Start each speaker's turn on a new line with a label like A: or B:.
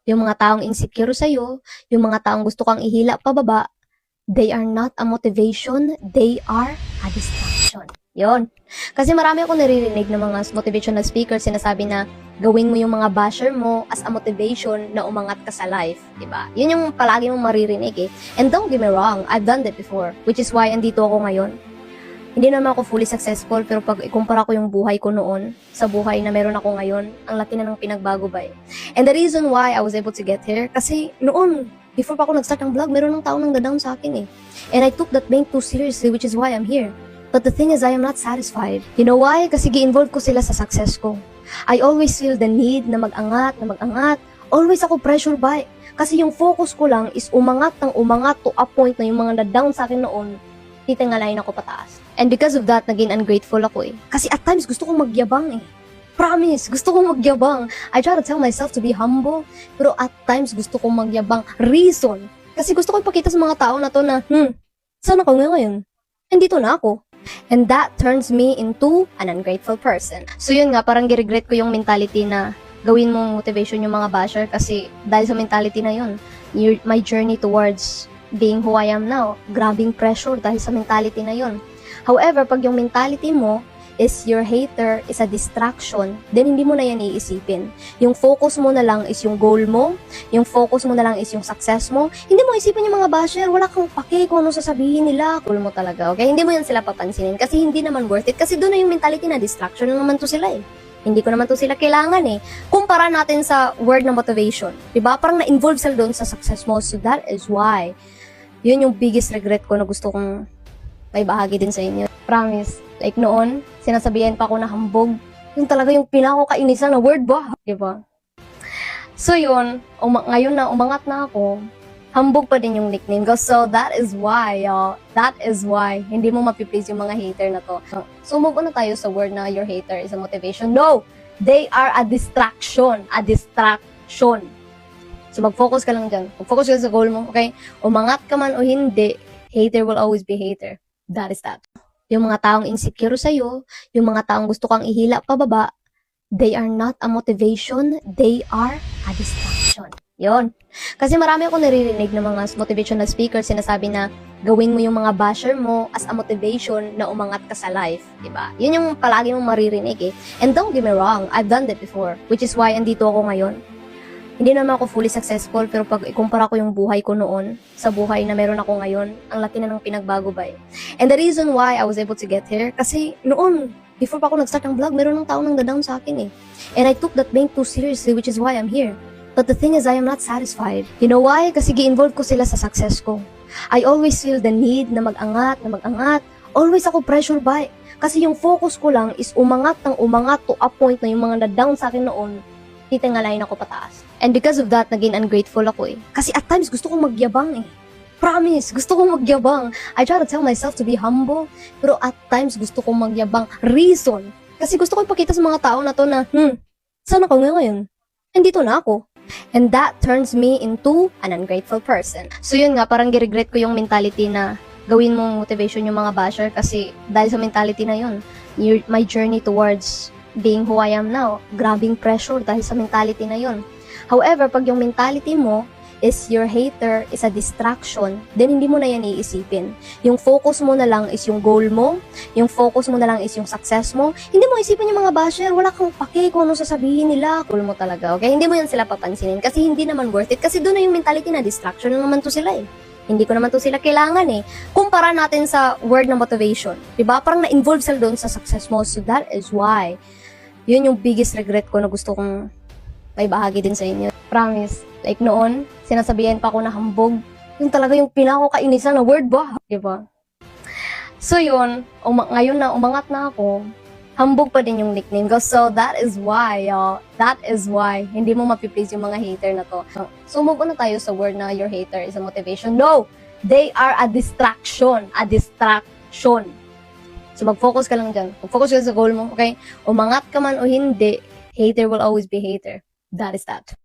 A: Yung mga taong insecure sa'yo, yung mga taong gusto kang ihila pababa, they are not a motivation, they are a distraction. Yon. Kasi marami akong naririnig ng mga motivational speakers, sinasabi na gawin mo yung mga basher mo as a motivation na umangat ka sa life, di ba? Yun yung palagi mong maririnig eh. And don't get me wrong, I've done that before, which is why andito ako ngayon. Hindi naman ako fully successful, pero pag ikumpara ko yung buhay ko noon sa buhay na meron ako ngayon, ang laki na ng pinagbago ba eh. And the reason why I was able to get here, kasi noon, before pa ako nag-start ng vlog, meron ng tao nang da-down sa akin eh. And I took that being too seriously, which is why I'm here. But the thing is, I am not satisfied. You know why? Kasi gi-involve ko sila sa success ko. I always feel the need na mag-angat, na mag-angat. Always ako pressure by. Kasi yung focus ko lang is umangat ng umangat to a point na yung mga na-down sa akin noon, titingalain ako pataas. And because of that, naging ungrateful ako eh. Kasi at times, gusto kong magyabang eh. Promise, gusto kong magyabang. I try to tell myself to be humble, pero at times, gusto kong magyabang. Reason. Kasi gusto ko ipakita sa mga tao na to na, saan ako ngayon? Nandito na ako. And that turns me into an ungrateful person. So yun nga, parang giregret ko yung mentality na gawin mong motivation yung mga basher kasi dahil sa mentality na yun, my journey towards being who I am now, grabing pressure dahil sa mentality na yun. However, pag yung mentality mo is your hater is a distraction, then hindi mo na yan iisipin. Yung focus mo na lang is yung goal mo, yung focus mo na lang is yung success mo. Hindi mo isipin yung mga basher, wala kang pake kung ano sasabihin nila. Goal mo talaga, okay? Hindi mo yan sila papansinin kasi hindi naman worth it. Kasi doon na yung mentality na distraction na naman to sila eh. Hindi ko naman to sila kailangan eh. Kumpara natin sa word na motivation. Diba? Parang na-involve sila doon sa success mo. So that is why, yun yung biggest regret ko na gusto kong may bahagi din sa inyo. Promise. Like noon, sinasabihan pa ako na hambog. Yung talaga yung pinakainisan na word ba? Diba? So yun, ngayon na umangat na ako, hambog pa din yung nickname ko. So that is why, y'all. That is why hindi mo mapiplease yung mga hater na to. So move on na tayo sa word na your hater is a motivation. No! They are a distraction. A distraction. So mag-focus ka lang dyan. Mag-focus ka sa goal mo, okay? Umangat ka man o hindi, hater will always be hater. That is that. Yung mga taong insecure sa'yo, yung mga taong gusto kang ihila pababa, they are not a motivation, they are a distraction. Yon. Kasi marami akong naririnig ng mga motivational speakers, sinasabi na gawin mo yung mga basher mo as a motivation na umangat ka sa life. Diba? Yun yung palagi mong maririnig eh. And don't get me wrong, I've done that before, which is why andito ako ngayon. Hindi naman ako fully successful, pero pag ikumpara ko yung buhay ko noon sa buhay na meron ako ngayon, ang laki na ng pinagbago ba eh. And the reason why I was able to get here, kasi noon, before pa ako nag-start ng vlog, meron ng tao nang da-down sa akin eh. And I took that being too seriously, which is why I'm here. But the thing is, I am not satisfied. You know why? Kasi gi-involve ko sila sa success ko. I always feel the need na mag-angat, na mag-angat. Always ako pressure by. Kasi yung focus ko lang is umangat ng umangat to a point na yung mga na-down sa akin noon, titingalain ako pataas. And because of that, naging ungrateful ako eh. Kasi at times, gusto kong magyabang eh. Promise, gusto kong magyabang. I try to tell myself to be humble, pero at times, gusto kong magyabang. Reason. Kasi gusto ko ipakita sa mga tao na to na, saan ako ngayon? Nandito na ako. And that turns me into an ungrateful person. So yun nga, parang giregret ko yung mentality na gawin mong motivation yung mga basher kasi dahil sa mentality na yun, my journey towards being who I am now, grabing pressure dahil sa mentality na yun. However, pag yung mentality mo is your hater is a distraction, then hindi mo na yan iisipin. Yung focus mo na lang is yung goal mo, yung focus mo na lang is yung success mo. Hindi mo isipin yung mga basher, wala kang pake kung ano sasabihin nila. Goal mo talaga, okay? Hindi mo yan sila papansinin kasi hindi naman worth it. Kasi doon na yung mentality na distraction na naman to sila eh. Hindi ko naman to sila kailangan eh. Kumpara natin sa word na motivation. Diba? Parang na-involve sila doon sa success mo. So that is why, yun yung biggest regret ko na gusto kong may bahagi din sa inyo. Promise. Like noon, sinasabihan pa ako na hambog. Yung talaga yung pinakainisan na word ba? Diba? So yun, ngayon na umangat na ako, hambog pa din yung nickname ko. So that is why, y'all. That is why hindi mo mapiplease yung mga hater na to. So move on na tayo sa word na your hater is a motivation. No! They are a distraction. A distraction. So mag-focus ka lang dyan. Mag-focus ka sa goal mo, okay? Umangat ka man o hindi, hater will always be hater. That is that.